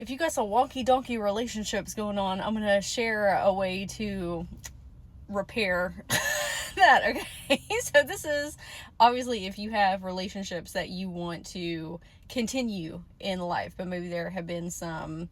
If you got some wonky donkey relationships going on, I'm gonna share a way to repair that. Okay, so this is obviously if you have relationships that you want to continue in life, but maybe there have been some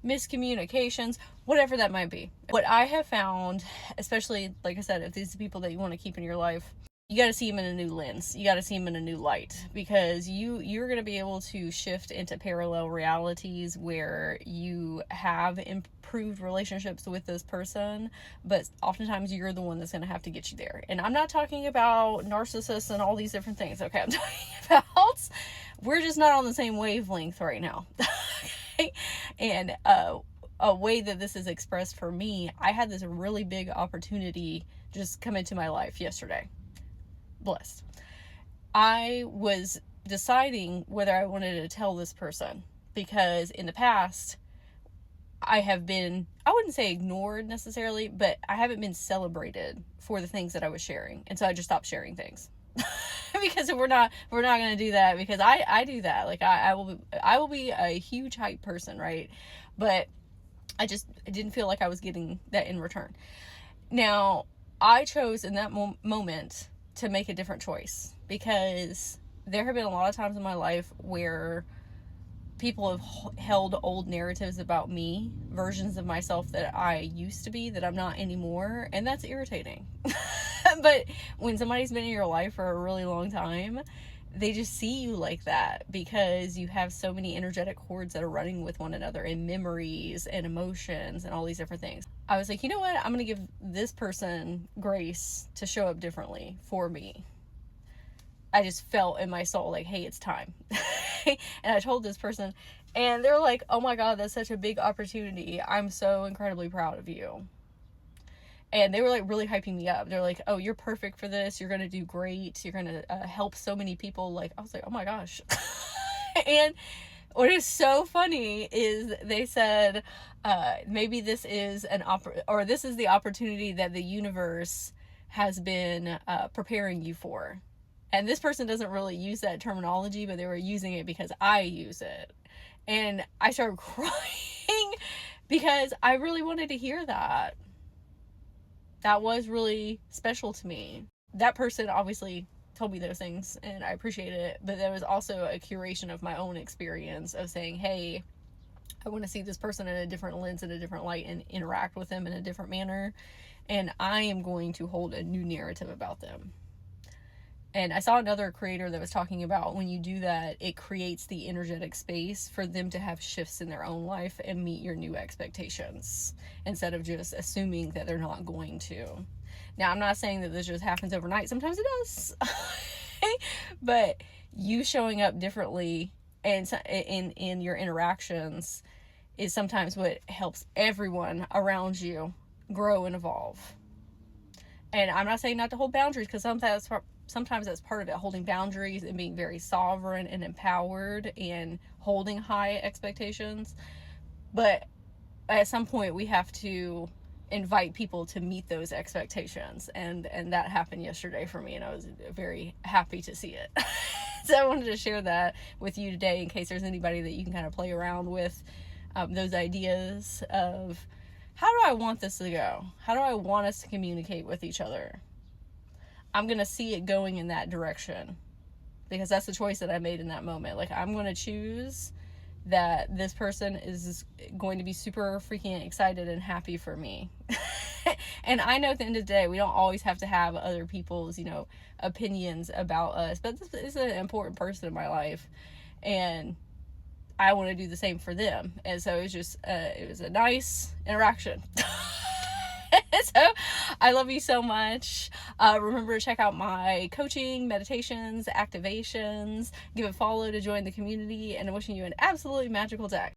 miscommunications, whatever that might be. What I have found, especially like I said, if these are people that you want to keep in your life, you got to see them in a new lens. You got to see them in a new light, because you're going to be able to shift into parallel realities where you have improved relationships with this person, but oftentimes you're the one that's going to have to get you there. And I'm not talking about narcissists and all these different things. Okay, I'm talking about we're just not on the same wavelength right now. Okay? And a way that this is expressed for me, I had this really big opportunity just come into my life yesterday. Blessed. I was deciding whether I wanted to tell this person, because in the past I have been, I wouldn't say ignored necessarily, but I haven't been celebrated for the things that I was sharing, and so I just stopped sharing things. Because we're not going to do that, because I do that. Like I will be a huge hype person, right? But I didn't feel like I was getting that in return. Now, I chose in that moment to make a different choice, because there have been a lot of times in my life where people have held old narratives about me, versions of myself that I used to be that I'm not anymore, and that's irritating. But when somebody's been in your life for a really long time, they just see you like that, because you have so many energetic cords that are running with one another, and memories and emotions and all these different things. I was like, you know what? I'm going to give this person grace to show up differently for me. I just felt in my soul like, hey, it's time. And I told this person, and they're like, oh my God, that's such a big opportunity. I'm so incredibly proud of you. And they were like really hyping me up. They're like, oh, you're perfect for this. You're going to do great. You're going to help so many people. Like, I was like, oh my gosh. And what is so funny is they said, maybe this is this is the opportunity that the universe has been preparing you for. And this person doesn't really use that terminology, but they were using it because I use it. And I started crying because I really wanted to hear that. That was really special to me. That person obviously told me those things, and I appreciate it, but there was also a curation of my own experience of saying, hey, I want to see this person in a different lens, in a different light, and interact with them in a different manner, and I am going to hold a new narrative about them. And I saw another creator that was talking about when you do that, it creates the energetic space for them to have shifts in their own life and meet your new expectations, instead of just assuming that they're not going to. Now, I'm not saying that this just happens overnight. Sometimes it does. But you showing up differently and in your interactions is sometimes what helps everyone around you grow and evolve. And I'm not saying not to hold boundaries, because sometimes that's part of it, holding boundaries and being very sovereign and empowered and holding high expectations. But at some point we have to invite people to meet those expectations, and that happened yesterday for me, and I was very happy to see it. So I wanted to share that with you today, in case there's anybody that you can kind of play around with those ideas of, how do I want this to go? How do I want us to communicate with each other? I'm going to see it going in that direction, because that's the choice that I made in that moment. Like, I'm going to choose that this person is going to be super freaking excited and happy for me. And I know at the end of the day, we don't always have to have other people's, opinions about us, but this is an important person in my life, and I want to do the same for them. And so it was a nice interaction. So I love you so much. Remember to check out my coaching, meditations, activations, give a follow to join the community, and I'm wishing you an absolutely magical day.